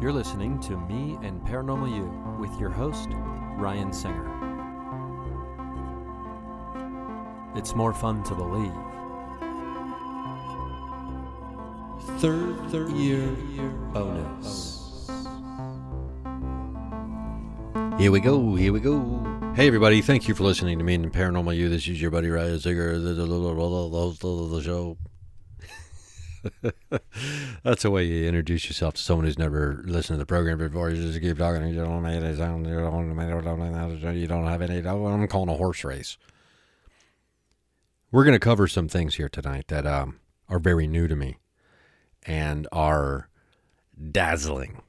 You're listening to Me and Paranormal You with your host, Ryan Singer. It's more fun to believe. Third year bonus. Here we go. Hey everybody, thank you for listening to Me and Paranormal You. This is your buddy Ryan Singer, the show. That's the way you introduce yourself to someone who's never listened to the program before. You just keep talking. You don't make any sound. You don't have any. I'm calling a horse race. We're going to cover some things here tonight that are very new to me and are dazzling.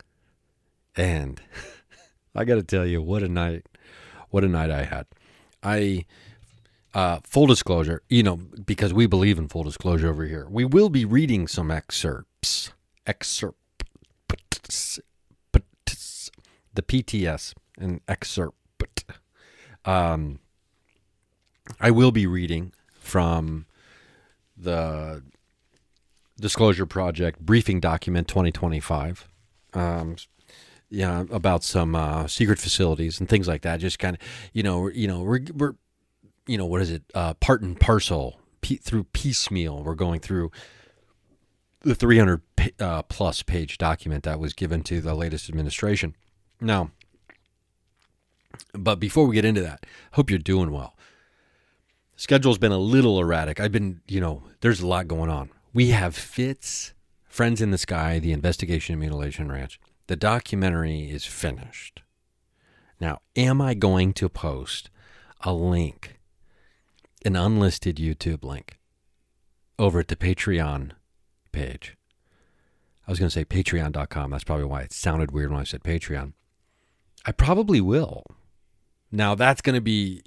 And I got to tell you, what a night I had. Full disclosure, because we believe in full disclosure over here, we will be reading some excerpts, the PTS, and excerpt. I will be reading from the Disclosure Project Briefing Document 2025, about some secret facilities and things like that. Just kind of, we're what is it? Part and parcel through piecemeal. We're going through the 300 plus page document that was given to the latest administration. Now, but before we get into that, hope you're doing well. Schedule's been a little erratic. I've been, there's a lot going on. We have Fitz, Friends in the Sky, The Investigation of Mutilation Ranch. The documentary is finished. Now, am I going to post a link, an unlisted YouTube link, over at the Patreon page? I was going to say patreon.com. That's probably why it sounded weird when I said Patreon. I probably will. Now that's going to be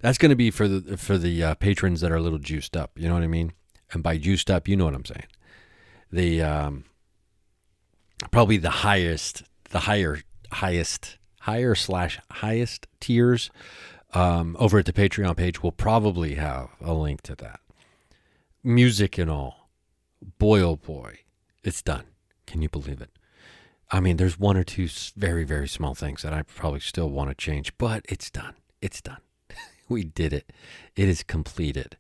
for the patrons that are a little juiced up. You know what I mean? And by juiced up, you know what I'm saying. The probably the highest tiers over at the Patreon page will probably have a link to that. Music and all. Boy, oh boy, it's done. Can you believe it? I mean, there's one or two very, very small things that I probably still want to change, but it's done. It's done. We did it. It is completed.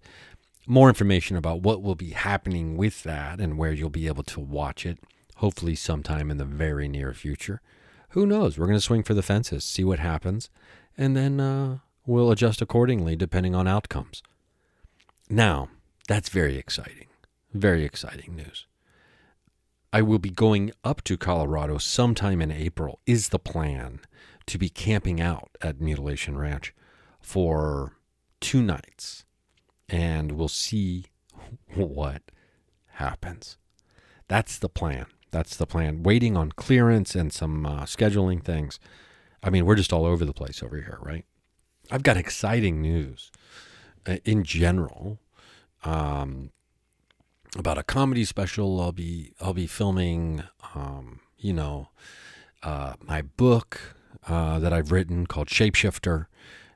More information about what will be happening with that and where you'll be able to watch it, hopefully sometime in the very near future. Who knows? We're going to swing for the fences, see what happens, and then we'll adjust accordingly depending on outcomes. Now, that's very exciting news. I will be going up to Colorado sometime in April, is the plan, to be camping out at Mutilation Ranch for 2 nights. And we'll see what happens. That's the plan. Waiting on clearance and some scheduling things. I mean, we're just all over the place over here, right? I've got exciting news in general about a comedy special I'll be filming. My book that I've written called Shapeshifter.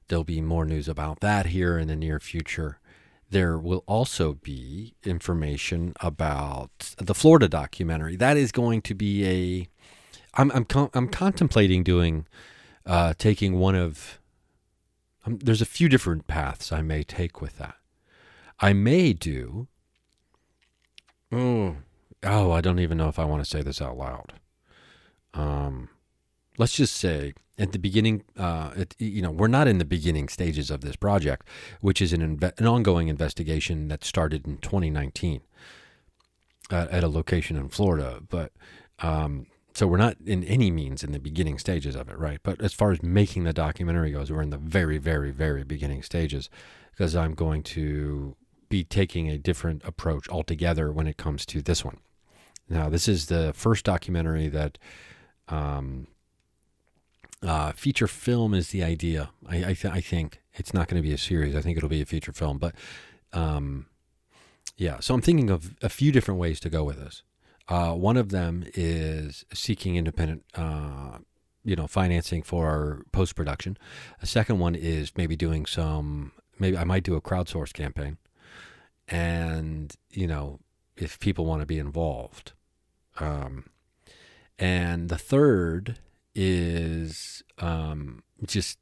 There'll be more news about that here in the near future. There will also be information about the Florida documentary. That is going to be I'm contemplating doing taking one of. There's a few different paths I may take with that. I may do. I don't even know if I want to say this out loud. Let's just say at the beginning, we're not in the beginning stages of this project, which is an ongoing investigation that started in 2019 at a location in Florida. But so we're not in any means in the beginning stages of it, right? But as far as making the documentary goes, we're in the very, very, very beginning stages, because I'm going to be taking a different approach altogether when it comes to this one. Now, this is the first documentary that feature film is the idea. I think it's not going to be a series. I think it'll be a feature film. But so I'm thinking of a few different ways to go with this. One of them is seeking independent, financing for our post-production. A second one is maybe I might do a crowdsource campaign. And, if people want to be involved. And the third is just,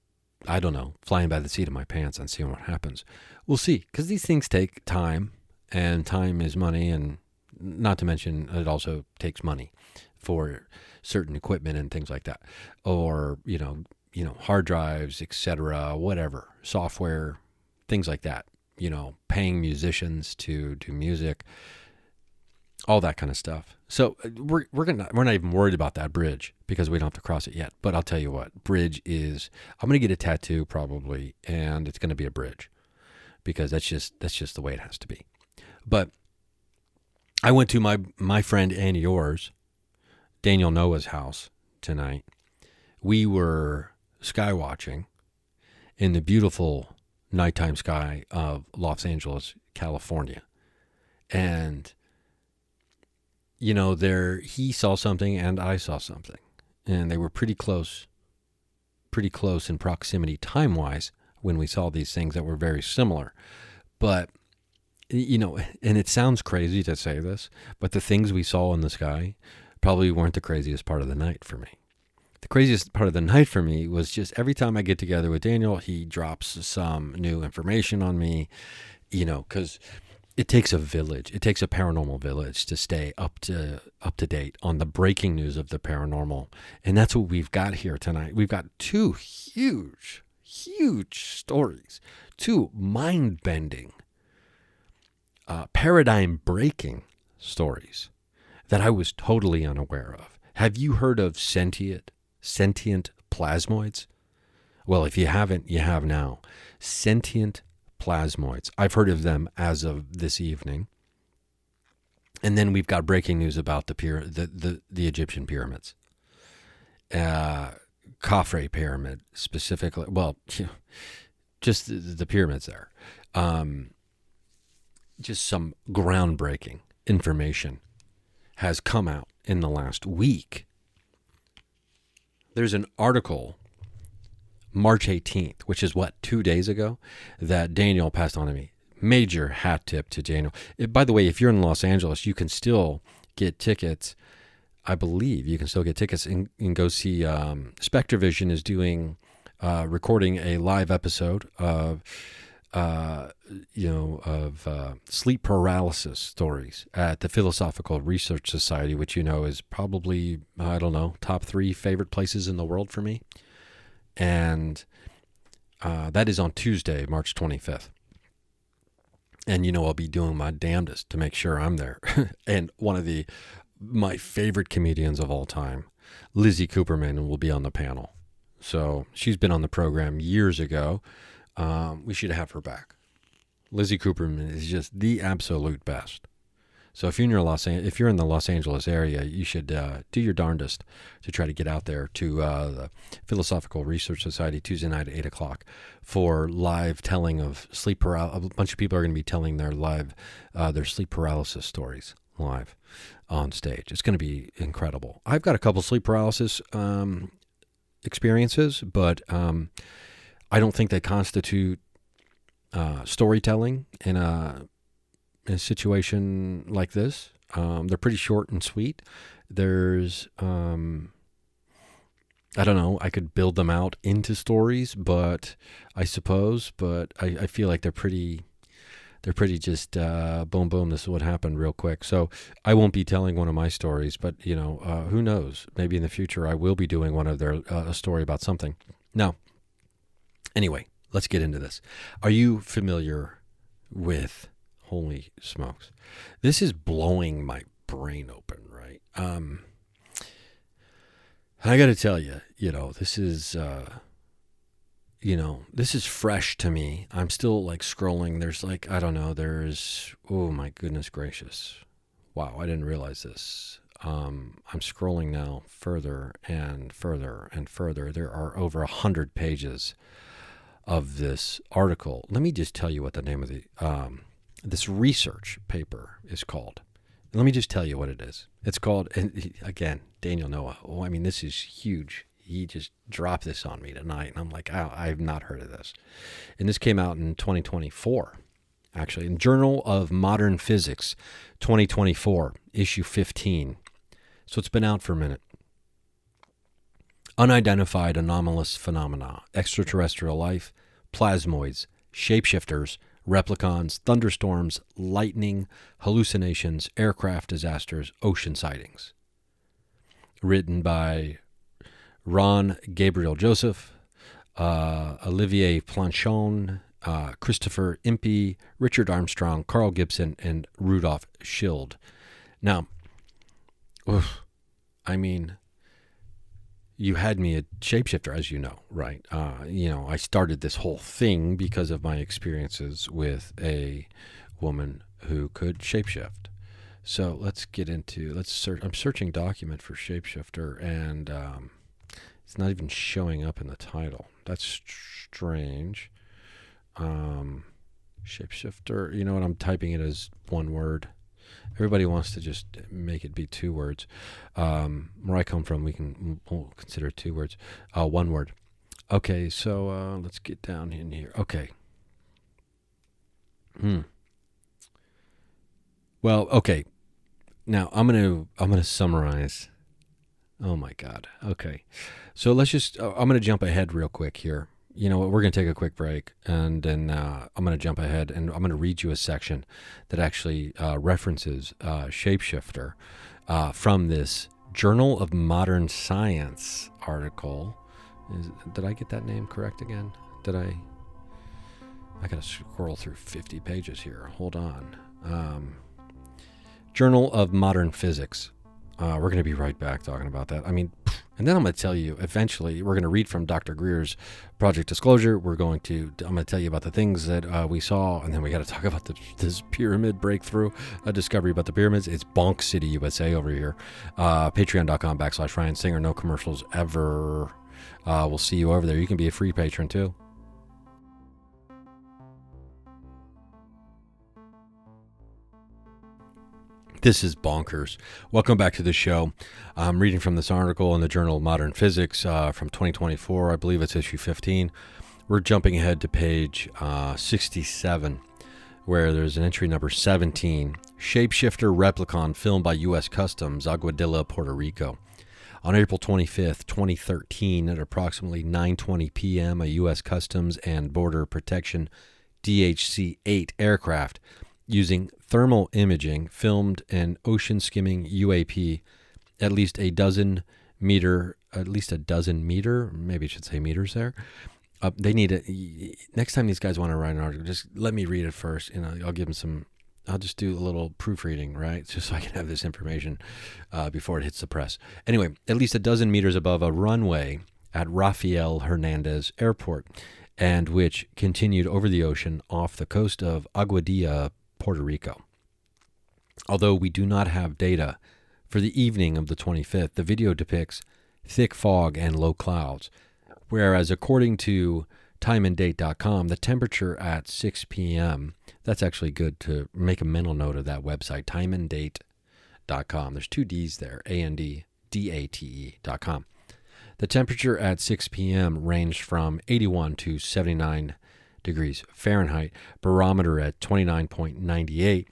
I don't know, flying by the seat of my pants and seeing what happens. We'll see, because these things take time, and time is money, and not to mention it also takes money for certain equipment and things like that, or hard drives, etc., whatever, software, things like that. Paying musicians to do music, all that kind of stuff. So we're not even worried about that bridge because we don't have to cross it yet. But I'll tell you what, bridge is. I'm gonna get a tattoo probably, and it's gonna be a bridge because that's just the way it has to be. But I went to my friend and yours, Daniel Noah's house tonight. We were sky watching in the beautiful nighttime sky of Los Angeles, California, and there he saw something and I saw something, and they were pretty close in proximity time-wise when we saw these things that were very similar. But, and it sounds crazy to say this, but the things we saw in the sky probably weren't the craziest part of the night for me. The craziest part of the night for me was just every time I get together with Daniel, he drops some new information on me, because it takes a village. It takes a paranormal village to stay up to date on the breaking news of the paranormal. And that's what we've got here tonight. We've got two huge stories, two mind-bending, paradigm-breaking stories that I was totally unaware of. Have you heard of sentient plasmoids? Well, if you haven't, you have now. Sentient plasmoids. I've heard of them as of this evening. And then we've got breaking news about the Egyptian pyramids. Khafre pyramid specifically. Well, just the pyramids there. Just some groundbreaking information has come out in the last week. There's an article March 18th, which is 2 days ago, that Daniel passed on to me. Major hat tip to Daniel. By the way, if you're in Los Angeles, you can still get tickets. I believe you can still get tickets and go see. SpectreVision is doing, recording a live episode of, sleep paralysis stories at the Philosophical Research Society, which is probably, I don't know, top 3 favorite places in the world for me. And that is on Tuesday, March 25th. And I'll be doing my damnedest to make sure I'm there. And one of my favorite comedians of all time, Lizzie Cooperman, will be on the panel. So she's been on the program years ago. We should have her back. Lizzie Cooperman is just the absolute best. So if you're in the Los Angeles area, you should do your darndest to try to get out there to the Philosophical Research Society Tuesday night at 8:00 for live telling of sleep paralysis. A bunch of people are going to be telling their sleep paralysis stories live on stage. It's going to be incredible. I've got a couple sleep paralysis experiences, but I don't think they constitute storytelling in a situation like this. They're pretty short and sweet. There's, I don't know, I could build them out into stories, but I feel like they're pretty just, boom, boom, this is what happened real quick. So I won't be telling one of my stories, but who knows? Maybe in the future I will be doing one of a story about something. Now, anyway, let's get into this. Are you familiar with, holy smokes, this is blowing my brain open, right? I got to tell you, this is, this is fresh to me. I'm still scrolling. There's oh my goodness gracious. Wow, I didn't realize this. I'm scrolling now further and further and further. There are over 100 pages of this article. Let me just tell you what the name of this research paper is called. Let me just tell you what it is. It's called, and again, Daniel Noah. Oh, I mean, this is huge. He just dropped this on me tonight, and I'm like, oh, I've not heard of this. And this came out in 2024, actually, in Journal of Modern Physics, 2024, issue 15. So it's been out for a minute. Unidentified Anomalous Phenomena, Extraterrestrial Life, Plasmoids, Shapeshifters, Replicons, Thunderstorms, Lightning, Hallucinations, Aircraft Disasters, Ocean Sightings. Written by Ron Gabriel Joseph, Olivier Planchon, Christopher Impey, Richard Armstrong, Carl Gibson, and Rudolph Schild. Now, you had me at Shapeshifter, as you know, right? I started this whole thing because of my experiences with a woman who could shapeshift. So let's search. I'm searching document for Shapeshifter, and it's not even showing up in the title. That's strange. Shapeshifter, you know what? I'm typing it as one word. Everybody wants to just make it be two words. Where I come from, we'll consider it two words. One word. Okay, so let's get down in here. Okay. Well, okay. Now I'm gonna summarize. Oh my God. Okay. So I'm gonna jump ahead real quick here. You know what? We're going to take a quick break, and then I'm going to jump ahead, and I'm going to read you a section that actually references Shapeshifter from this Journal of Modern Science article. Did I get that name correct again? I got to scroll through 50 pages here. Hold on. Journal of Modern Physics. We're going to be right back talking about that. And then I'm going to tell you, eventually, we're going to read from Dr. Greer's Project Disclosure. I'm going to tell you about the things that we saw, and then we got to talk about this pyramid breakthrough, a discovery about the pyramids. It's Bonk City, USA over here. Patreon.com/Ryan Singer. No commercials ever. We'll see you over there. You can be a free patron, too. This is bonkers. Welcome back to the show. I'm reading from this article in the Journal of Modern Physics from 2024. I believe it's issue 15. We're jumping ahead to page 67, where there's an entry number 17. Shapeshifter Replicon filmed by U.S. Customs, Aguadilla, Puerto Rico. On April 25th, 2013, at approximately 9:20 p.m., a U.S. Customs and Border Protection DHC-8 aircraft using thermal imaging filmed an ocean skimming UAP at least a dozen meter, maybe I should say meters there. They need it. Next time these guys want to write an article, just let me read it first. I'll give them I'll just do a little proofreading, right? Just so I can have this information before it hits the press. Anyway, at least a dozen meters above a runway at Rafael Hernandez Airport, and which continued over the ocean off the coast of Aguadilla, Puerto Rico. Although we do not have data for the evening of the 25th, the video depicts thick fog and low clouds, whereas according to timeanddate.com, the temperature at 6 p.m., that's actually good to make a mental note of that website, timeanddate.com. There's two D's there, ANDDATE.com. The temperature at 6 p.m. ranged from 81 to 79 degrees Fahrenheit, barometer at 29.98,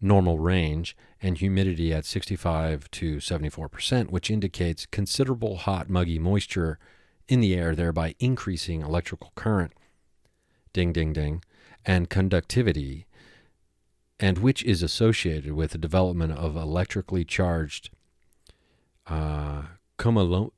normal range, and humidity at 65 to 74%, which indicates considerable hot, muggy moisture in the air, thereby increasing electrical current, ding, ding, ding, and conductivity, and which is associated with the development of electrically charged cumulonimbus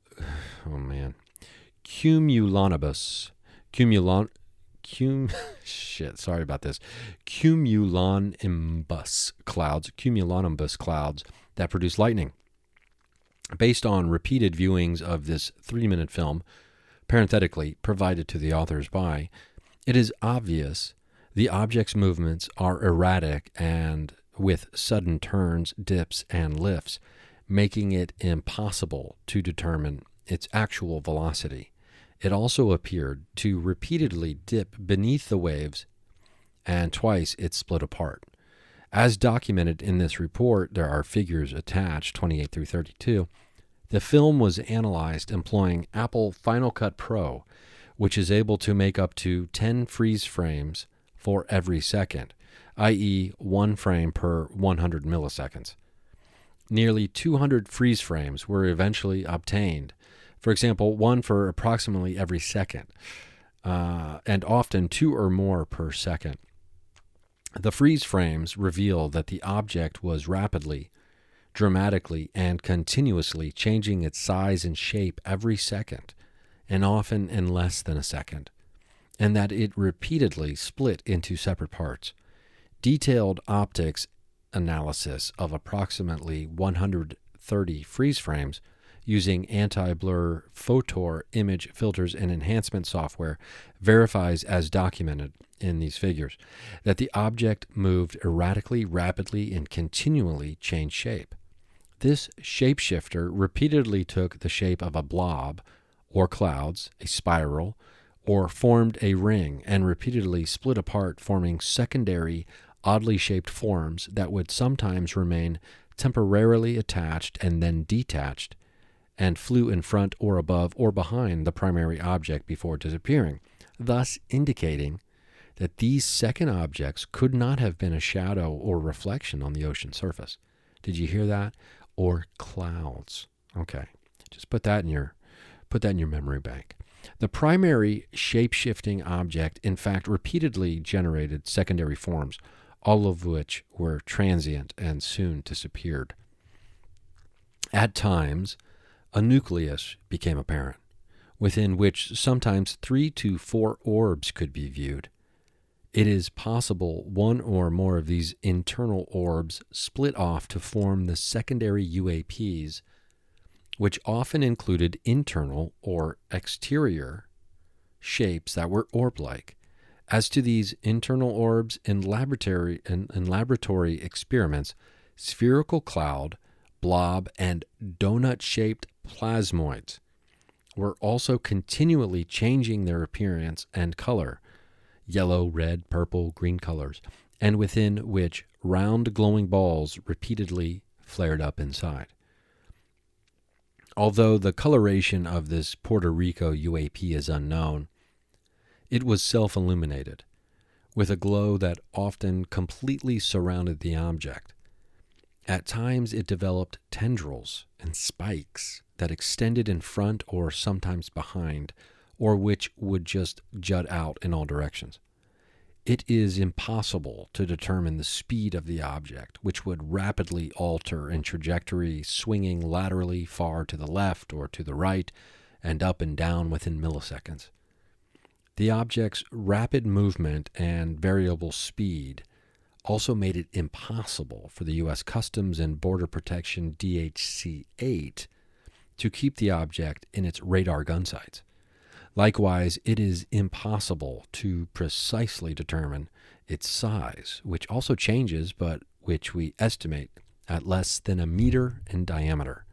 clouds that produce lightning. Based on repeated viewings of this 3-minute film, parenthetically provided to the authors by, it is obvious the object's movements are erratic and with sudden turns, dips, and lifts, making it impossible to determine its actual velocity. It also appeared to repeatedly dip beneath the waves, and twice it split apart. As documented in this report, there are figures attached, 28 through 32. The film was analyzed employing Apple Final Cut Pro, which is able to make up to 10 freeze frames for every second, i.e. 1 frame per 100 milliseconds. Nearly 200 freeze frames were eventually obtained For example, one for approximately every second, and often two or more per second. The freeze frames reveal that the object was rapidly, dramatically, and continuously changing its size and shape every second, and often in less than a second, and that it repeatedly split into separate parts. Detailed optics analysis of approximately 130 freeze frames using anti-blur photor image filters and enhancement software verifies, as documented in these figures, that the object moved erratically, rapidly, and continually changed shape. This shapeshifter repeatedly took the shape of a blob, or clouds, a spiral, or formed a ring, and repeatedly split apart, forming secondary, oddly shaped forms that would sometimes remain temporarily attached and then detached, and flew in front or above or behind the primary object before disappearing, thus indicating that these second objects could not have been a shadow or reflection on the ocean surface. Did you hear that? Or clouds. Okay. Just put that in your memory bank. The primary shape-shifting object, in fact, repeatedly generated secondary forms, all of which were transient and soon disappeared. At times, a nucleus became apparent, within which sometimes 3 to 4 orbs could be viewed. It is possible one or more of these internal orbs split off to form the secondary UAPs, which often included internal or exterior shapes that were orb-like. As to these internal orbs, in laboratory experiments, spherical cloud, blob, and donut-shaped plasmoids were also continually changing their appearance and color, yellow, red, purple, green colors, and within which round glowing balls repeatedly flared up inside. Although the coloration of this Puerto Rico UAP is unknown, it was self-illuminated, with a glow that often completely surrounded the object. At times it developed tendrils and spikes that extended in front or sometimes behind, or which would just jut out in all directions. It is impossible to determine the speed of the object, which would rapidly alter in trajectory, swinging laterally far to the left or to the right, and up and down within milliseconds. The object's rapid movement and variable speed also made it impossible for the U.S. Customs and Border Protection DHC-8 to keep the object in its radar gun sights. Likewise, it is impossible to precisely determine its size, which also changes, but which we estimate at less than a meter in diameter.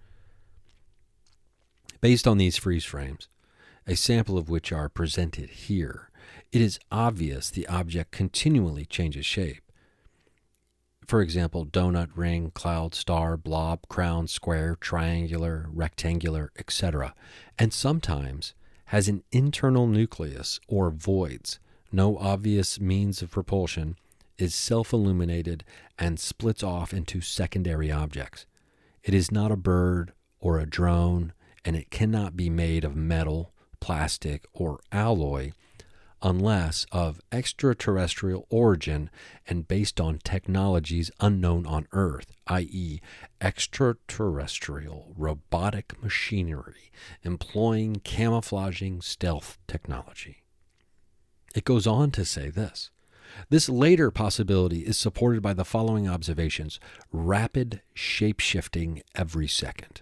Based on these freeze frames, a sample of which are presented here, it is obvious the object continually changes shape. For example, donut, ring, cloud, star, blob, crown, square, triangular, rectangular, etc., and sometimes has an internal nucleus or voids, no obvious means of propulsion, is self-illuminated, and splits off into secondary objects. It is not a bird or a drone, and it cannot be made of metal, plastic, or alloy, unless of extraterrestrial origin and based on technologies unknown on Earth, i.e., extraterrestrial robotic machinery employing camouflaging stealth technology. It goes on to say this. This later possibility is supported by the following observations: rapid shape-shifting every second,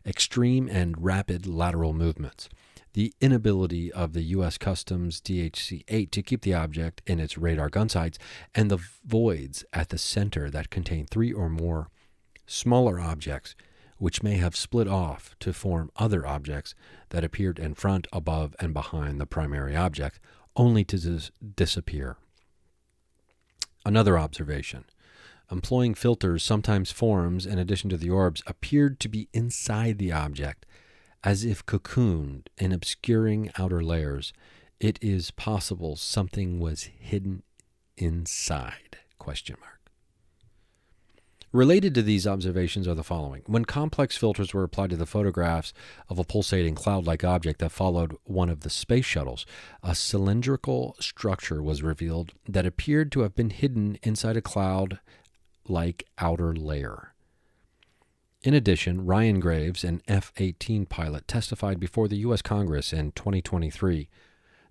extreme and rapid lateral movements, the inability of the U.S. Customs DHC-8 to keep the object in its radar gun sights, and the voids at the center that contain 3 or more smaller objects which may have split off to form other objects that appeared in front, above, and behind the primary object, only to disappear. Another observation. Employing filters, sometimes forms, in addition to the orbs, appeared to be inside the object, as if cocooned in obscuring outer layers. It is possible something was hidden inside? ? Related to these observations are the following. When complex filters were applied to the photographs of a pulsating cloud-like object that followed one of the space shuttles, a cylindrical structure was revealed that appeared to have been hidden inside a cloud-like outer layer. In addition, Ryan Graves, an F-18 pilot, testified before the U.S. Congress in 2023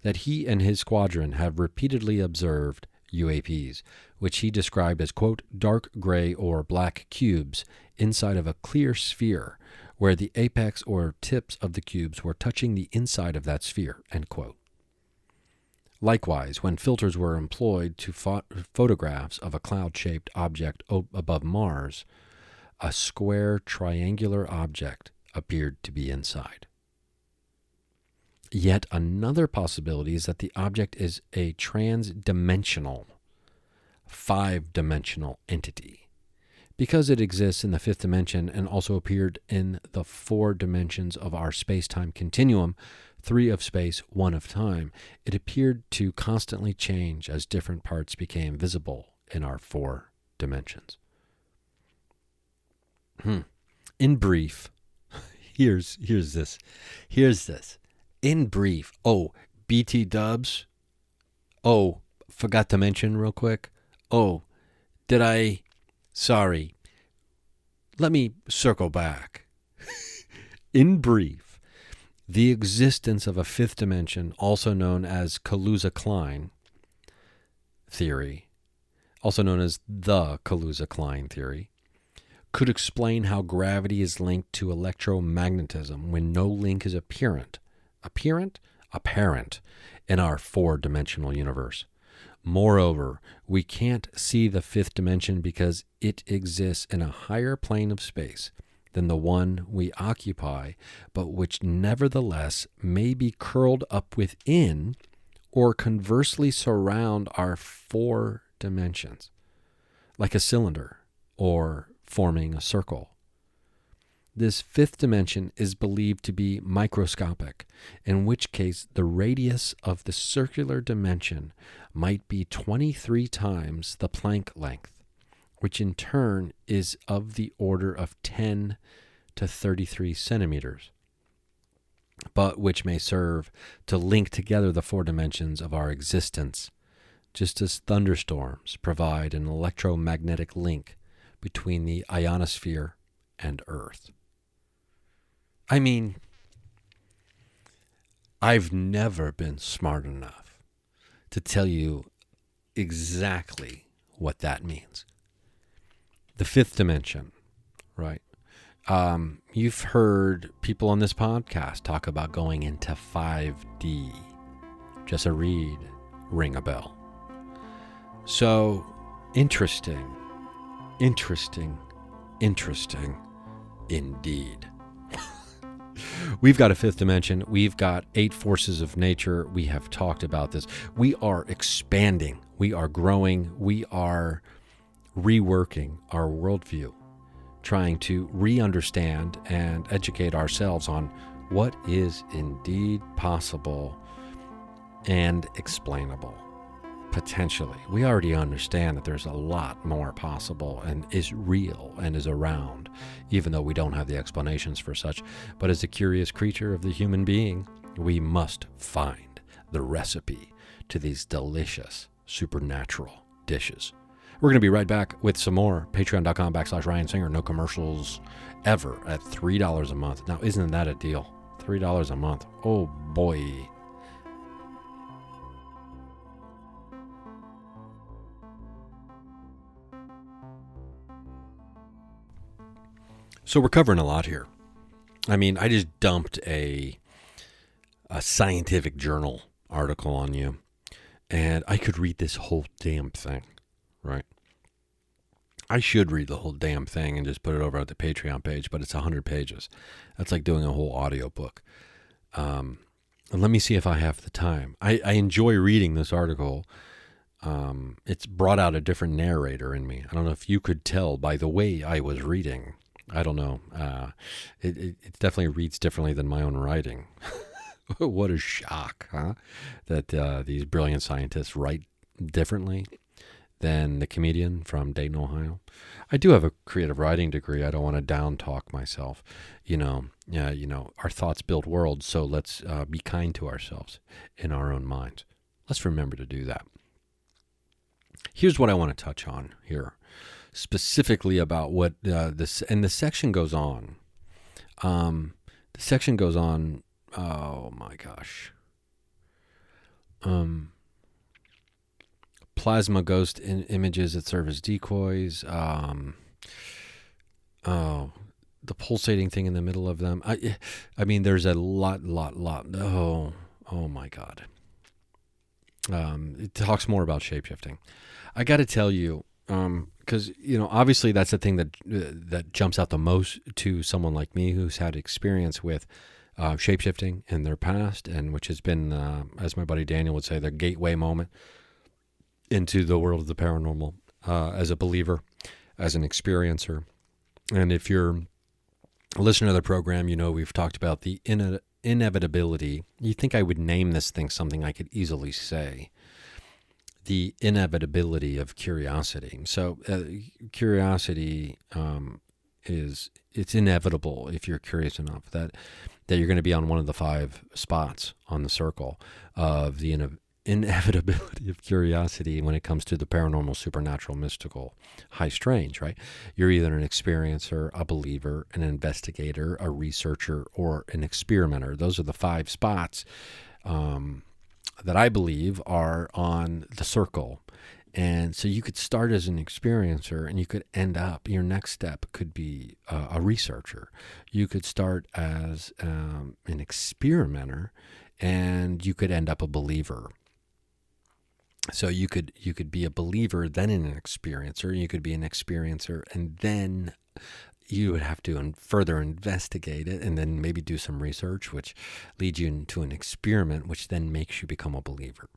that he and his squadron have repeatedly observed UAPs, which he described as, quote, dark gray or black cubes inside of a clear sphere, where the apex or tips of the cubes were touching the inside of that sphere, end quote. Likewise, when filters were employed to photographs of a cloud-shaped object above Mars, a square triangular object appeared to be inside. Yet another possibility is that the object is a trans-dimensional, 5-dimensional entity. Because it exists in the 5th dimension and also appeared in the 4 dimensions of our space-time continuum, 3 of space, 1 of time, it appeared to constantly change as different parts became visible in our 4 dimensions. In brief, here's this. In brief, BT dubs. Forgot to mention real quick. Sorry. Let me circle back. In brief, the existence of a 5th dimension, also known as Kaluza-Klein theory, also known as the Kaluza-Klein theory, could explain how gravity is linked to electromagnetism when no link is apparent in our 4-dimensional universe. Moreover, we can't see the 5th dimension because it exists in a higher plane of space than the one we occupy, but which nevertheless may be curled up within or conversely surround our 4 dimensions, like a cylinder or forming a circle. This 5th dimension is believed to be microscopic, in which case the radius of the circular dimension might be 23 times the Planck length, which in turn is of the order of 10 to 33 centimeters, but which may serve to link together the 4 dimensions of our existence, just as thunderstorms provide an electromagnetic link between the ionosphere and Earth. I mean, I've never been smart enough to tell you exactly what that means. The 5th dimension, right? You've heard people on this podcast talk about going into 5D. Just a read, ring a bell. So, interesting indeed. We've got a 5th dimension. We've got 8 forces of nature. We have talked about this. We are expanding. We are growing. We are reworking our worldview, trying to re-understand and educate ourselves on what is indeed possible and explainable. Potentially. We already understand that there's a lot more possible and is real and is around, even though we don't have the explanations for such. But as a curious creature of the human being, we must find the recipe to these delicious supernatural dishes. We're going to be right back with some more. Patreon.com/Ryan Singer. No commercials ever at $3 a month. Now, isn't that a deal? $3 a month. Oh, boy. So we're covering a lot here. I mean, I just dumped a scientific journal article on you, and I could read this whole damn thing, right? I should read the whole damn thing and just put it over at the Patreon page, but it's 100 pages. That's like doing a whole audiobook. And let me see if I have the time. I enjoy reading this article. It's brought out a different narrator in me. I don't know if you could tell by the way I was reading. I don't know. It definitely reads differently than my own writing. What a shock, huh? That these brilliant scientists write differently than the comedian from Dayton, Ohio. I do have a creative writing degree. I don't want to down talk myself. Our thoughts build worlds, so let's be kind to ourselves in our own minds. Let's remember to do that. Here's what I want to touch on here, specifically about what this, and the section goes on. The section goes on, oh my gosh. Plasma ghost images that serve as decoys. The pulsating thing in the middle of them. I mean, there's a lot. Oh my God. It talks more about shapeshifting. I got to tell you, because obviously that's the thing that jumps out the most to someone like me who's had experience with shapeshifting in their past, and which has been, as my buddy Daniel would say, their gateway moment into the world of the paranormal, as a believer, as an experiencer. And if you're a listener to the program, we've talked about the inevitability. You think I would name this thing something I could easily say. The inevitability of curiosity. So curiosity it's inevitable if you're curious enough that you're going to be on one of the 5 spots on the circle of the inevitability of curiosity when it comes to the paranormal, supernatural, mystical, high strange, right? You're either an experiencer, a believer, an investigator, a researcher, or an experimenter. Those are the 5 spots that I believe are on the circle. And so you could start as an experiencer and you could end up, your next step could be a researcher. You could start as an experimenter and you could end up a believer. So you could be a believer, then an experiencer. You could be an experiencer, and then you would have to further investigate it, and then maybe do some research, which leads you into an experiment, which then makes you become a believer.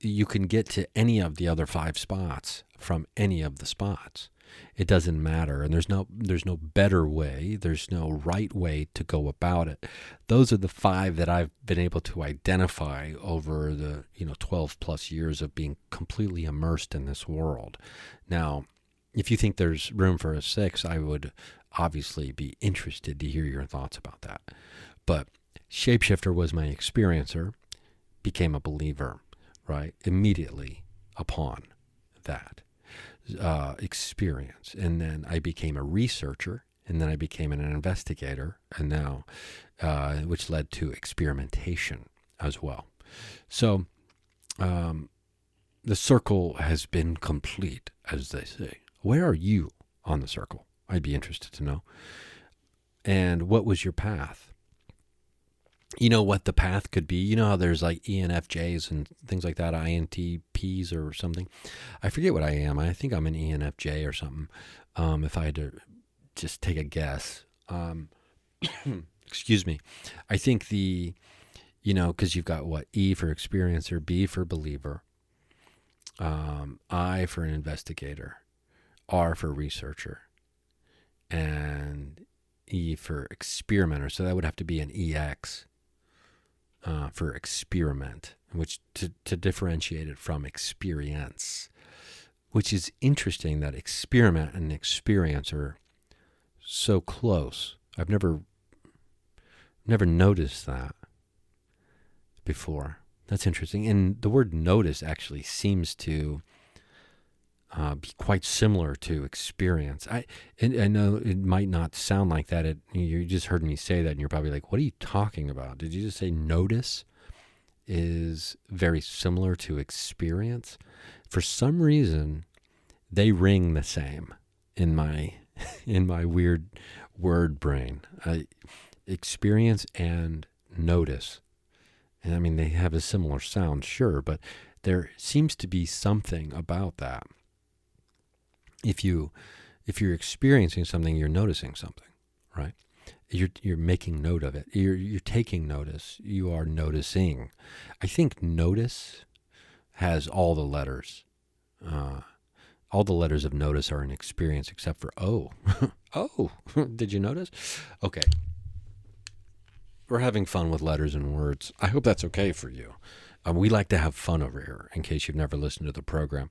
You can get to any of the other 5 spots from any of the spots. It doesn't matter, and there's no better way. There's no right way to go about it. Those are the 5 that I've been able to identify over the 12 plus years of being completely immersed in this world. Now, if you think there's room for a 6, I would obviously be interested to hear your thoughts about that. But shapeshifter was my experiencer, became a believer, right? Immediately upon that experience. And then I became a researcher, and then I became an investigator, and now, which led to experimentation as well. So the circle has been complete, as they say. Where are you on the circle? I'd be interested to know. And what was your path? You know what the path could be? You know how there's like ENFJs and things like that, INTPs or something? I forget what I am. I think I'm an ENFJ or something, if I had to just take a guess. Excuse me. I think because you've got what? E for experiencer, B for believer, I for an investigator, R for researcher, and E for experimenter. So that would have to be an EX for experiment, which to differentiate it from experience, which is interesting that experiment and experience are so close. I've never noticed that before. That's interesting. And the word notice actually seems to be quite similar to experience. I know it might not sound like that. You just heard me say that, and you're probably like, what are you talking about? Did you just say notice is very similar to experience? For some reason, they ring the same in my weird word brain. Experience and notice. And I mean, they have a similar sound, sure, but there seems to be something about that. If you're experiencing something, you're noticing something, right? You're making note of it. You're taking notice. You are noticing. I think notice has all the letters. All the letters of notice are in experience except for O. Oh, did you notice? Okay. We're having fun with letters and words. I hope that's okay for you. We like to have fun over here, in case you've never listened to the program.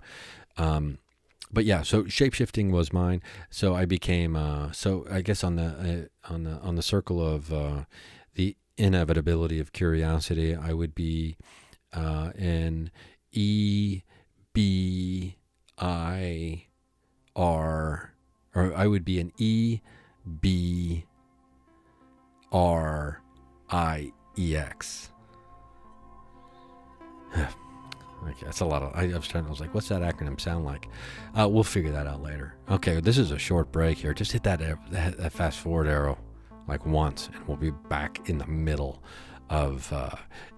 But yeah, so shapeshifting was mine. So I became so I guess on the circle of the inevitability of curiosity, I would be an EBIR, or I would be an EBRIEX. Okay, that's a lot of. I was like, what's that acronym sound like? We'll figure that out later. Okay, this is a short break here. Just hit that fast forward arrow like once, and we'll be back in the middle of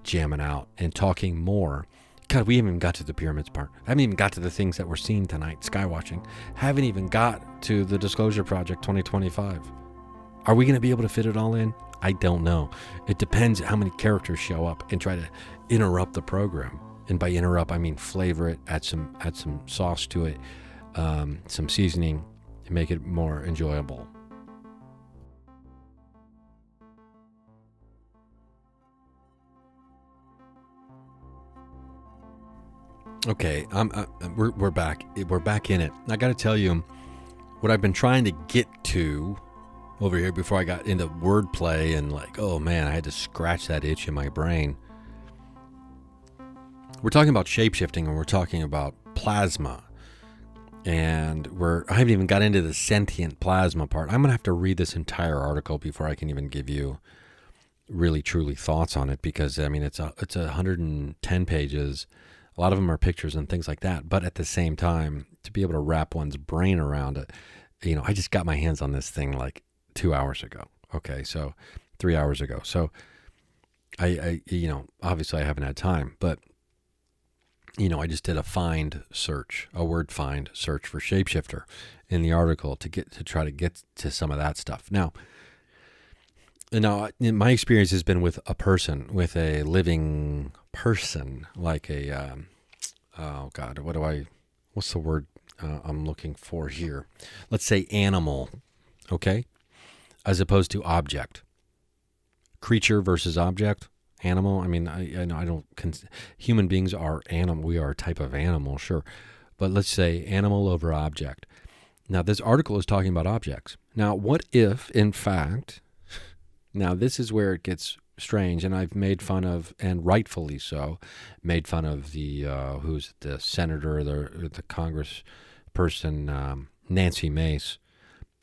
jamming out and talking more. God, we haven't even got to the pyramids part. I haven't even got to the things that we're seeing tonight, sky watching. Haven't even got to the Disclosure Project 2025. Are we going to be able to fit it all in? I don't know. It depends how many characters show up and try to interrupt the program. And by interrupt, I mean flavor it, add some sauce to it, some seasoning, and make it more enjoyable. Okay, we're back. We're back in it. I got to tell you, what I've been trying to get to over here before I got into wordplay and like, oh man, I had to scratch that itch in my brain. We're talking about shapeshifting, and we're talking about plasma, and I haven't even got into the sentient plasma part. I'm gonna have to read this entire article before I can even give you really truly thoughts on it, because I mean it's 110 pages. A lot of them are pictures and things like that, but at the same time, to be able to wrap one's brain around it, I just got my hands on this thing like 2 hours ago. Okay, so 3 hours ago. So I obviously I haven't had time, but I just did a word find search for shapeshifter in the article to try to get to some of that stuff. Now, my experience has been with a living person, like what's the word I'm looking for here? Let's say animal, okay? As opposed to object. Creature versus object. Animal, I mean, I don't. Human beings are animal. We are a type of animal, sure, but let's say animal over object. Now, this article is talking about objects. Now, what if, in fact, now this is where it gets strange, and I've made fun of, and rightfully so, made fun of the who's the senator, the Congress person, Nancy Mace,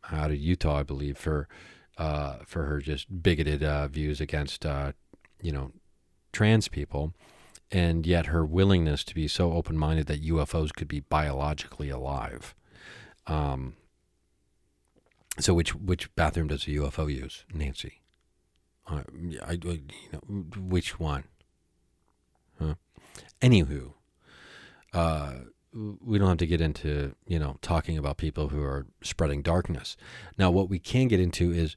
out of Utah, I believe, for her just bigoted views against. Trans people, and yet her willingness to be so open-minded that UFOs could be biologically alive. So which bathroom does a UFO use, Nancy? Which one? Huh? Anywho, we don't have to get into talking about people who are spreading darkness. Now, what we can get into is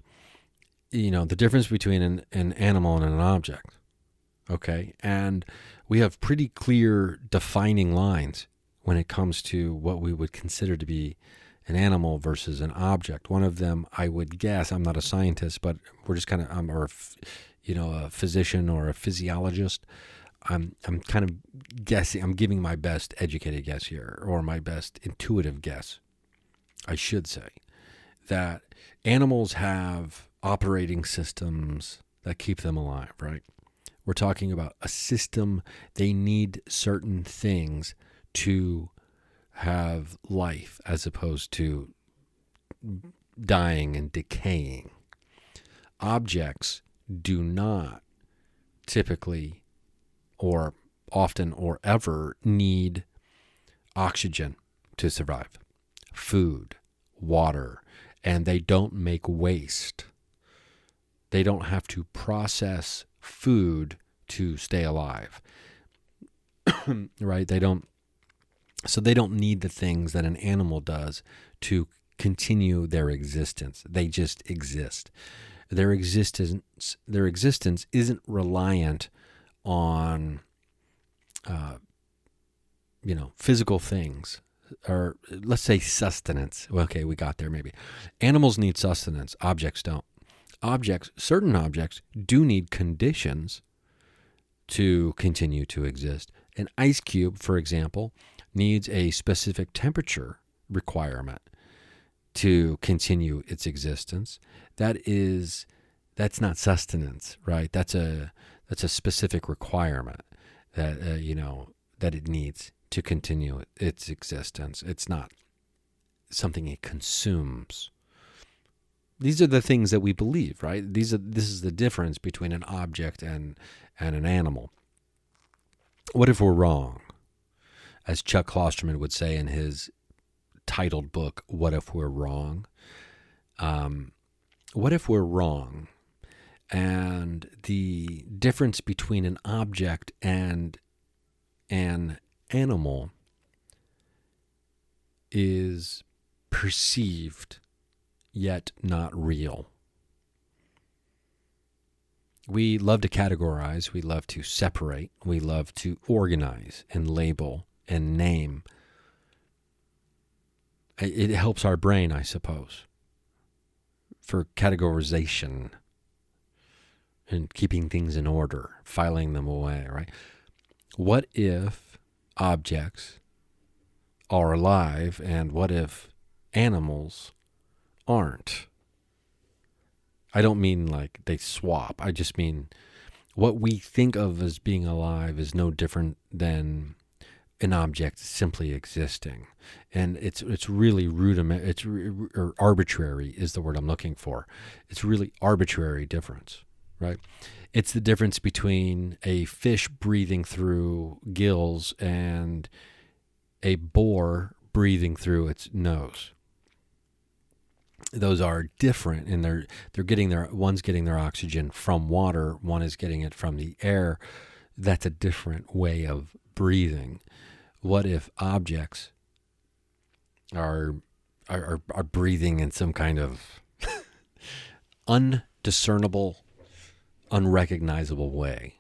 the difference between an animal and an object, okay? And we have pretty clear defining lines when it comes to what we would consider to be an animal versus an object. One of them, I would guess, I'm not a scientist, but we're just kind of, a physician or a physiologist. I'm kind of guessing, I'm giving my best educated guess here, or my best intuitive guess, I should say, that animals have operating systems that keep them alive, right? We're talking about a system. They need certain things to have life as opposed to dying and decaying. Objects do not typically or often or ever need oxygen to survive, food, water, and they don't make waste. They don't have to process food to stay alive, right? They don't need the things that an animal does to continue their existence. They just exist. Their existence isn't reliant on, physical things, or let's say sustenance. Well, okay, we got there maybe. Animals need sustenance. Objects don't. Certain objects do need conditions to continue to exist. An ice cube, for example, needs a specific temperature requirement to continue its existence, that's not sustenance, right? That's a specific requirement that that it needs to continue its existence. It's not something it consumes. These are the things that we believe, right? This is the difference between an object and an animal. What if we're wrong? As Chuck Klosterman would say in his titled book, What If We're Wrong? What if we're wrong? And the difference between an object and an animal is perceived, yet not real. We love to categorize, we love to separate, we love to organize and label and name. It helps our brain, I suppose, for categorization and keeping things in order, filing them away, right? What if objects are alive, and what if animals aren't? I don't mean like they swap. I just mean what we think of as being alive is no different than an object simply existing. And it's really or arbitrary is the word I'm looking for. It's really arbitrary difference, right? It's the difference between a fish breathing through gills and a boar breathing through its nose. Those are different, and they're getting one's getting their oxygen from water, one is getting it from the air. That's a different way of breathing. What if objects are breathing in some kind of undiscernible, unrecognizable way?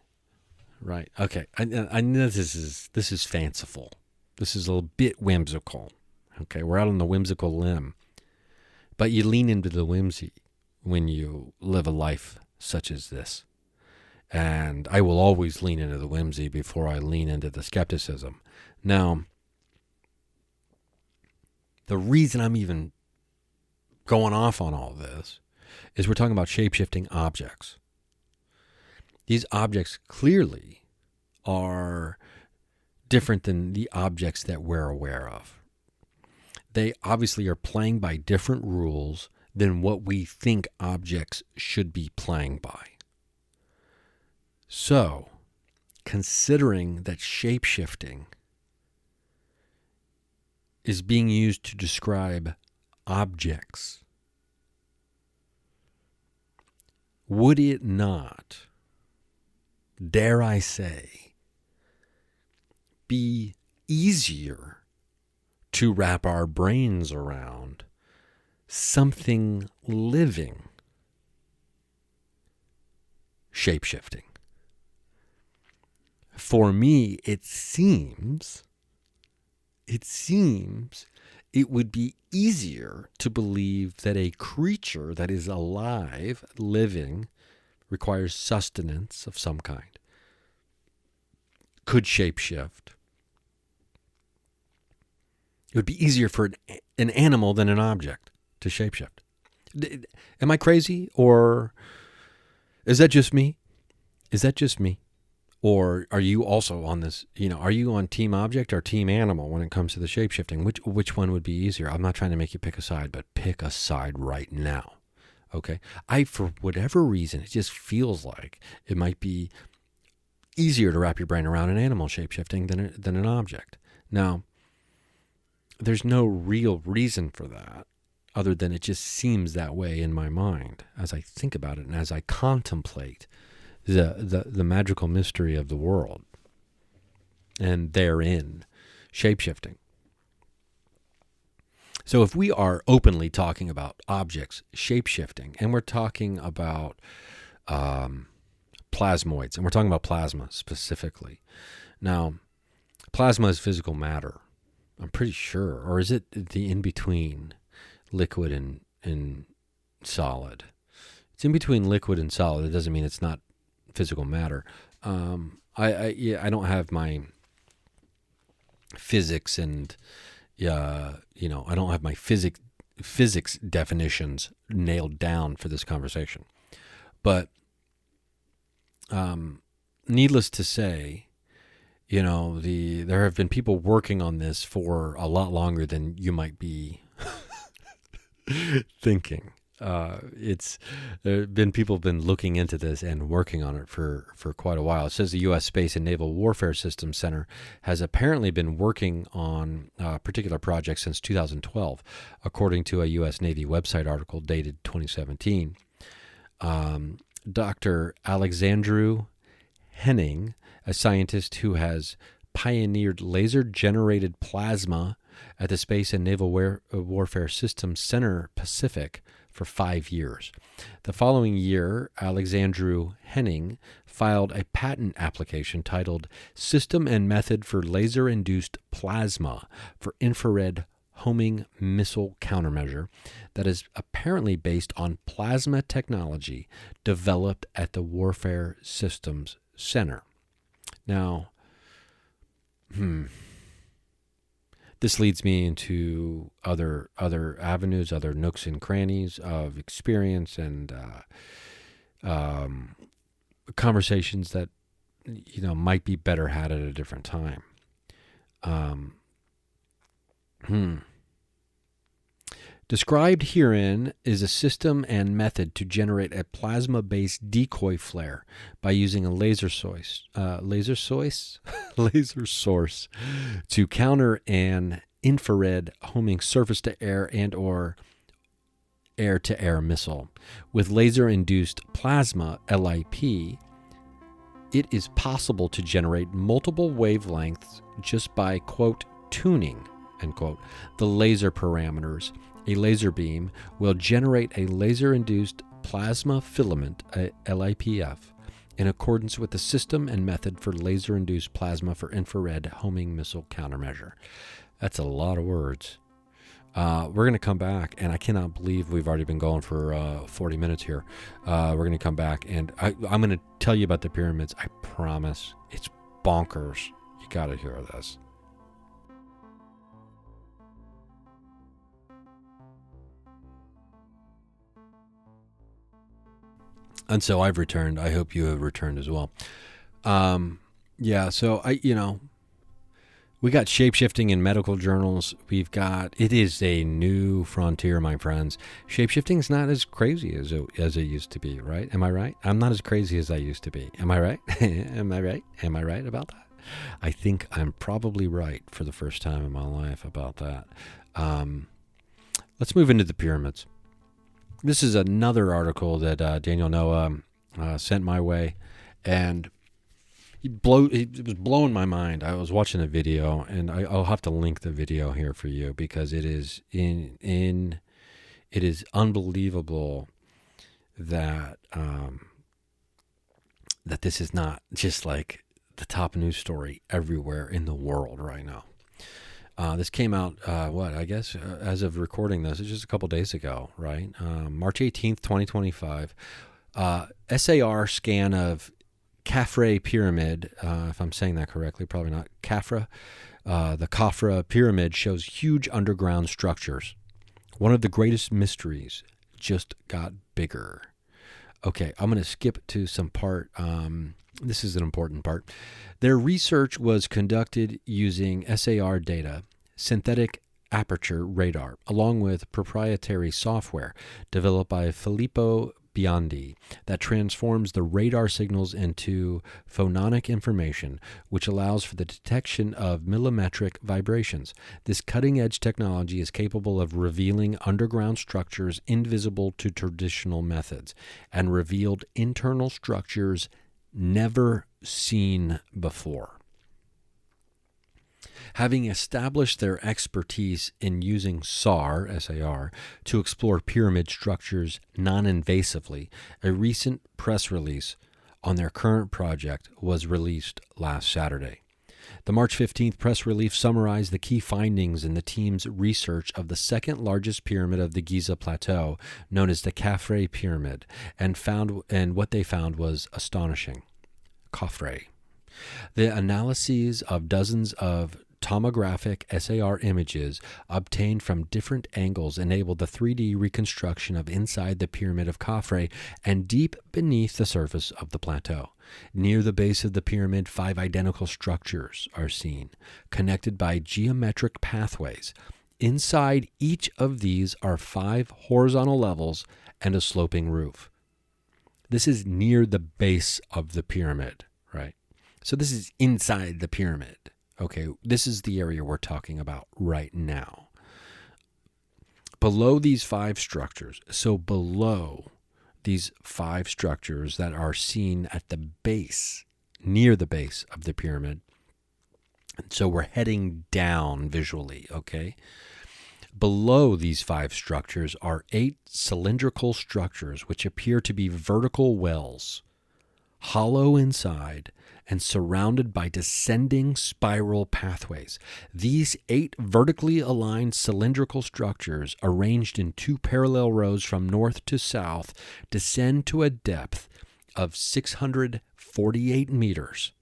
Right? Okay. I know this is fanciful. This is a little bit whimsical. Okay, we're out on the whimsical limb. But you lean into the whimsy when you live a life such as this. And I will always lean into the whimsy before I lean into the skepticism. Now, the reason I'm even going off on all this is we're talking about shape-shifting objects. These objects clearly are different than the objects that we're aware of. They obviously are playing by different rules than what we think objects should be playing by. So, considering that shape-shifting is being used to describe objects, would it not, dare I say, be easier to wrap our brains around something living shape-shifting? For me, it seems it would be easier to believe that a creature that is alive, living, requires sustenance of some kind, could shapeshift. It would be easier for an animal than an object to shapeshift. Am I crazy, or is that just me? Or are you also on this, are you on team object or team animal when it comes to the shapeshifting? Which one would be easier? I'm not trying to make you pick a side, but pick a side right now. Okay? For whatever reason, it just feels like it might be easier to wrap your brain around an animal shapeshifting than an object. Now, there's no real reason for that other than it just seems that way in my mind as I think about it and as I contemplate the magical mystery of the world and therein shapeshifting. So if we are openly talking about objects shapeshifting, and we're talking about plasmoids, and we're talking about plasma specifically. Now, plasma is physical matter, I'm pretty sure. Or is it the in-between liquid and solid? It's in between liquid and solid. It doesn't mean it's not physical matter. I don't have my physics and I don't have my physics definitions nailed down for this conversation. But needless to say, there have been people working on this for a lot longer than you might be thinking. There have been people been looking into this and working on it for quite a while. It says the U.S. Space and Naval Warfare Systems Center has apparently been working on a particular project since 2012, according to a U.S. Navy website article dated 2017. Dr. Alexandru Henning, a scientist who has pioneered laser-generated plasma at the Space and Naval Warfare Systems Center Pacific for 5 years. The following year, Alexandru Henning filed a patent application titled System and Method for Laser-Induced Plasma for Infrared Homing Missile Countermeasure that is apparently based on plasma technology developed at the Warfare Systems Center. Now, this leads me into other avenues, other nooks and crannies of experience and conversations that might be better had at a different time. Described herein is a system and method to generate a plasma-based decoy flare by using a laser source to counter an infrared homing surface-to-air and or air-to-air missile. With laser-induced plasma, LIP, it is possible to generate multiple wavelengths just by, quote, tuning, end quote, the laser parameters. A laser beam will generate a laser-induced plasma filament, a LIPF, in accordance with the system and method for laser-induced plasma for infrared homing missile countermeasure. That's a lot of words. We're going to come back, and I cannot believe we've already been going for 40 minutes here. We're going to come back, and I'm going to tell you about the pyramids. I promise. It's bonkers. You got to hear this. And so I've returned. I hope you have returned as well. So we got shapeshifting in medical journals. It is a new frontier, my friends. Shapeshifting is not as crazy as it used to be, right? Am I right? I'm not as crazy as I used to be. Am I right? Am I right? Am I right about that? I think I'm probably right for the first time in my life about that. Let's move into the pyramids. This is another article that Daniel Noah sent my way, and it was blowing my mind. I was watching the video, and I'll have to link the video here for you because it is it is unbelievable that that this is not just like the top news story everywhere in the world right now. This came out, as of recording this, it's just a couple days ago, right? March 18th, 2025. SAR scan of Khafre Pyramid, if I'm saying that correctly, probably not. Khafre. The Khafre Pyramid shows huge underground structures. One of the greatest mysteries just got bigger. Okay, I'm going to skip to some part. This is an important part. Their research was conducted using SAR data, synthetic aperture radar, along with proprietary software developed by Filippo Biondi that transforms the radar signals into phononic information, which allows for the detection of millimetric vibrations. This cutting-edge technology is capable of revealing underground structures invisible to traditional methods and revealed internal structures never seen before. Having established their expertise in using SAR, to explore pyramid structures non-invasively, a recent press release on their current project was released last Saturday. The March 15th press release summarized the key findings in the team's research of the second largest pyramid of the Giza Plateau, known as the Khafre Pyramid, and what they found was astonishing. Khafre. The analyses of dozens of tomographic SAR images obtained from different angles enabled the 3D reconstruction of inside the Pyramid of Khafre and deep beneath the surface of the plateau. Near the base of the pyramid, 5 identical structures are seen, connected by geometric pathways. Inside each of these are 5 horizontal levels and a sloping roof. This is near the base of the pyramid, right? So this is inside the pyramid. Okay, this is the area we're talking about right now. Below these 5 structures, so below these 5 structures that are seen at the base, near the base of the pyramid, and so we're heading down visually, okay? Below these 5 structures are 8 cylindrical structures which appear to be vertical wells, hollow inside and surrounded by descending spiral pathways. These 8 vertically aligned cylindrical structures, arranged in 2 parallel rows from north to south, descend to a depth of 648 meters,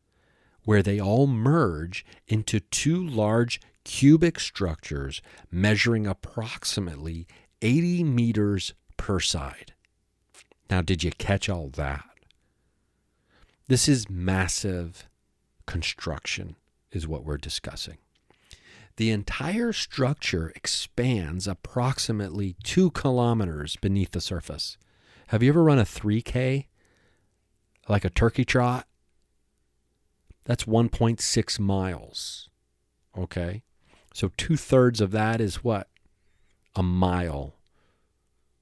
where they all merge into 2 large cubic structures measuring approximately 80 meters per side. Now, did you catch all that? This is massive construction, is what we're discussing. The entire structure expands approximately 2 kilometers beneath the surface. Have you ever run a 3K? Like a turkey trot? That's 1.6 miles. Okay? So 2/3 of that is what? A mile.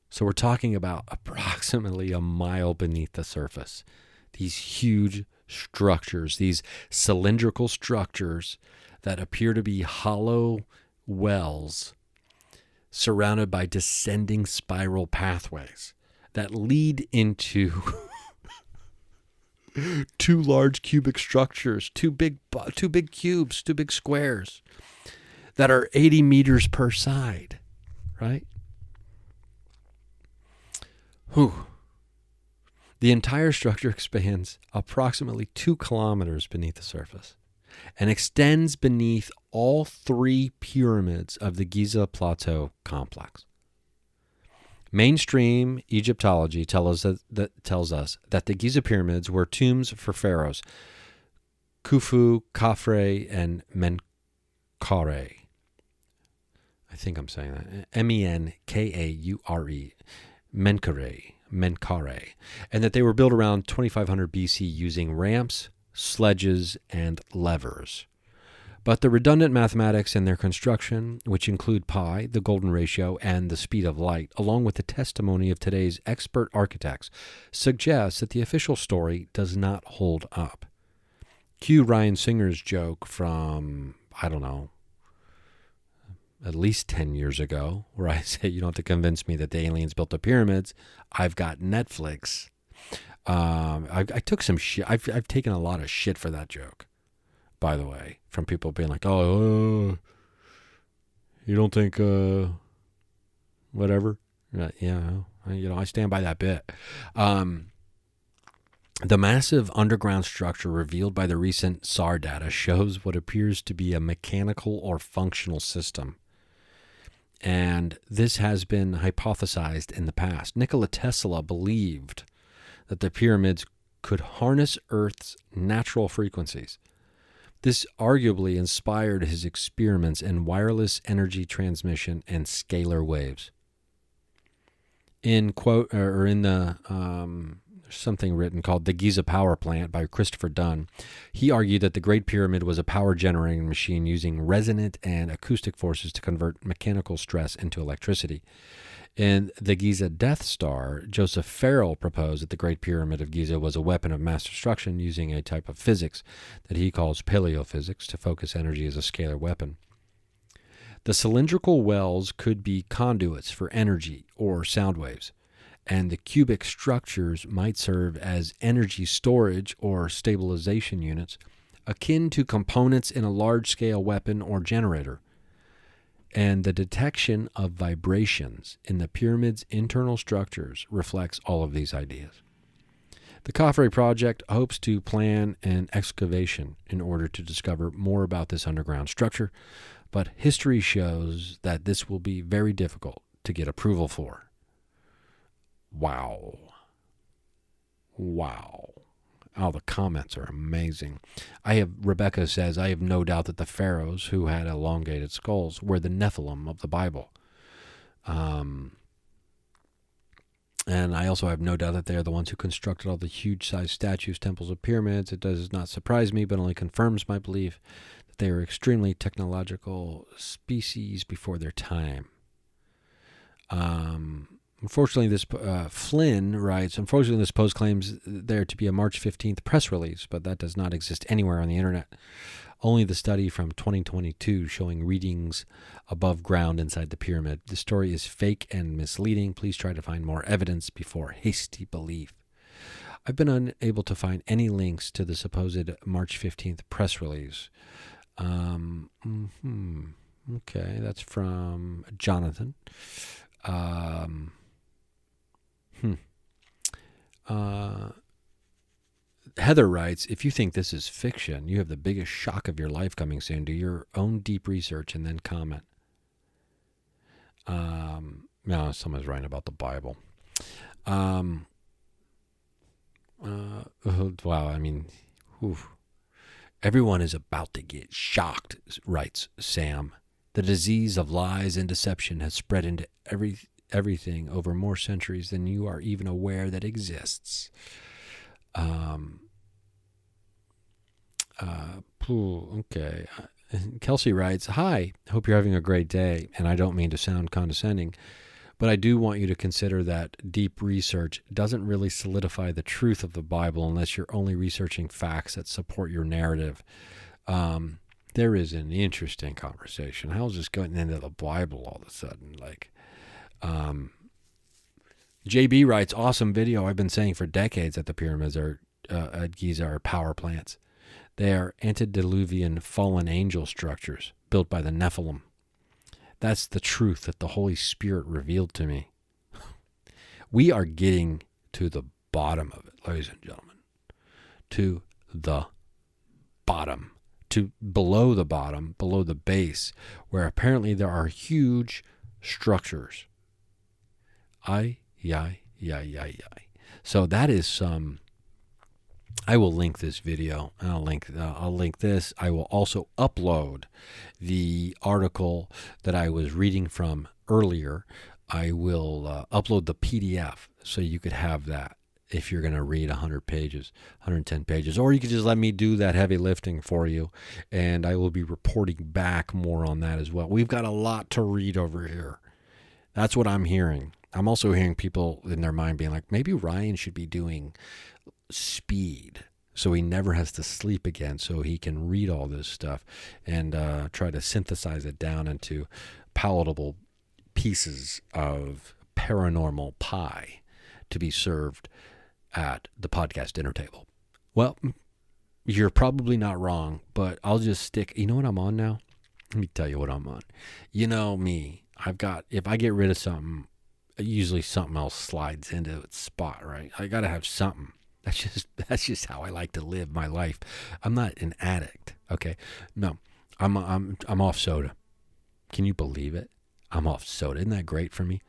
So we're talking about approximately a mile beneath the surface. These huge structures, these cylindrical structures that appear to be hollow wells surrounded by descending spiral pathways that lead into 2 large cubic structures, 2 big cubes, 2 big squares that are 80 meters per side, right? Whew. The entire structure expands approximately 2 kilometers beneath the surface and extends beneath all 3 pyramids of the Giza Plateau complex. Mainstream Egyptology tells us that the Giza pyramids were tombs for pharaohs Khufu, Khafre, and Menkaure. I think I'm saying that. Menkaure. Menkaure, and that they were built around 2500 BC using ramps, sledges, and levers. But the redundant mathematics in their construction, which include pi, the golden ratio, and the speed of light, along with the testimony of today's expert architects, suggests that the official story does not hold up. Cue Ryan Singer's joke from, I don't know, at least 10 years ago, where I say, you don't have to convince me that the aliens built the pyramids. I've got Netflix. I took some shit. I've taken a lot of shit for that joke, by the way, from people being like, oh, you don't think, whatever. Yeah, I stand by that bit. The massive underground structure revealed by the recent SAR data shows what appears to be a mechanical or functional system. And this has been hypothesized in the past. Nikola Tesla believed that the pyramids could harness Earth's natural frequencies. This arguably inspired his experiments in wireless energy transmission and scalar waves. In something written called The Giza Power Plant by Christopher Dunn, he argued that the Great Pyramid was a power generating machine using resonant and acoustic forces to convert mechanical stress into electricity. In The Giza Death Star, Joseph Farrell proposed that the Great Pyramid of Giza was a weapon of mass destruction using a type of physics that he calls paleophysics to focus energy as a scalar weapon. The cylindrical wells could be conduits for energy or sound waves, and the cubic structures might serve as energy storage or stabilization units, akin to components in a large-scale weapon or generator. And the detection of vibrations in the pyramid's internal structures reflects all of these ideas. The Caffrey Project hopes to plan an excavation in order to discover more about this underground structure, but history shows that this will be very difficult to get approval for. Wow. Oh, the comments are amazing. Rebecca says, I have no doubt that the pharaohs who had elongated skulls were the Nephilim of the Bible. And I also have no doubt that they are the ones who constructed all the huge-sized statues, temples, and pyramids. It does not surprise me, but only confirms my belief that they are extremely technological species before their time. Unfortunately, this Flynn writes, unfortunately, this post claims there to be a March 15th press release, but that does not exist anywhere on the internet. Only the study from 2022 showing readings above ground inside the pyramid. The story is fake and misleading. Please try to find more evidence before hasty belief. I've been unable to find any links to the supposed March 15th press release. Okay, that's from Jonathan. Heather writes, if you think this is fiction, you have the biggest shock of your life coming soon. Do your own deep research and then comment. No, someone's writing about the Bible. Wow, I mean, everyone is about to get shocked, writes Sam. The disease of lies and deception has spread into everything over more centuries than you are even aware that exists. Okay. Kelsey writes, hi, hope you're having a great day, and I don't mean to sound condescending, but I do want you to consider that deep research doesn't really solidify the truth of the Bible unless you're only researching facts that support your narrative. There is an interesting conversation. How's this going into the Bible all of a sudden? JB writes, awesome video. I've been saying for decades that the pyramids at Giza are power plants. They are antediluvian fallen angel structures built by the Nephilim. That's the truth that the Holy Spirit revealed to me. We are getting to the bottom of it, ladies and gentlemen. To the bottom. To below the bottom, below the base, where apparently there are huge structures. So that is some. I will link this video, and I'll link this. I will also upload the article that I was reading from earlier. I will upload the PDF so you could have that if you're going to read 100 pages, 110 pages, or you could just let me do that heavy lifting for you, and I will be reporting back more on that as well. We've got a lot to read over here. That's what I'm hearing. I'm also hearing people in their mind being like, maybe Ryan should be doing speed so he never has to sleep again, so he can read all this stuff and try to synthesize it down into palatable pieces of paranormal pie to be served at the podcast dinner table. Well, you're probably not wrong, but I'll just stick. You know what I'm on now? Let me tell you what I'm on. You know me. If I get rid of something, usually something else slides into its spot, right? I got to have something. That's just how I like to live my life. I'm not an addict, okay? No, I'm off soda. Can you believe it? I'm off soda. Isn't that great for me?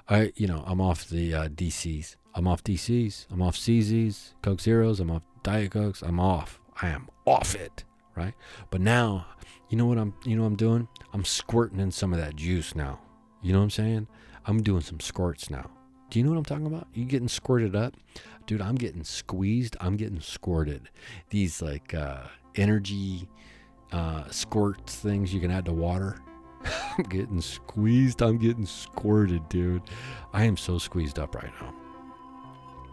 I'm off the DCs. I'm off DCs. I'm off CZs, Coke Zeros. I'm off Diet Cokes. I'm off. I am off it, right? But now, you know what I'm doing? I'm squirting in some of that juice now. You know what I'm saying? I'm doing some squirts now. Do you know what I'm talking about? You getting squirted up? Dude, I'm getting squeezed. I'm getting squirted. These energy squirt things you can add to water. I'm getting squeezed. I'm getting squirted, dude. I am so squeezed up right now.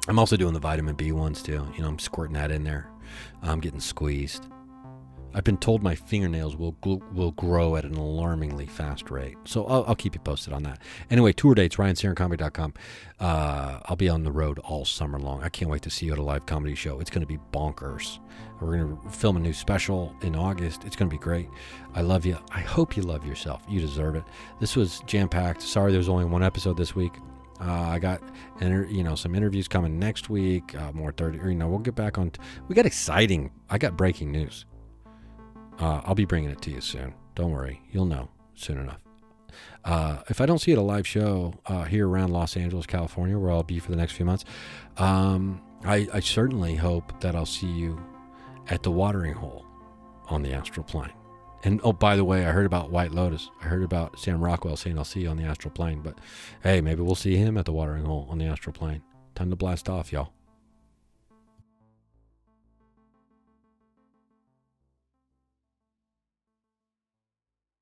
I'm also doing the vitamin B ones too. I'm squirting that in there. I'm getting squeezed. I've been told my fingernails will grow at an alarmingly fast rate. So I'll keep you posted on that. Anyway, tour dates, ryansearoncomedy.com. I'll be on the road all summer long. I can't wait to see you at a live comedy show. It's going to be bonkers. We're going to film a new special in August. It's going to be great. I love you. I hope you love yourself. You deserve it. This was jam-packed. Sorry there's only one episode this week. I got some interviews coming next week. More 30. We'll get back on. We got exciting. I got breaking news. I'll be bringing it to you soon. Don't worry, you'll know soon enough. If I don't see you at a live show here around Los Angeles, California, where I'll be for the next few months, I certainly hope that I'll see you at the watering hole on the astral plane. And oh, by the way, I heard about White Lotus. I heard about Sam Rockwell saying I'll see you on the astral plane. But hey, maybe we'll see him at the watering hole on the astral plane. Time to blast off, y'all.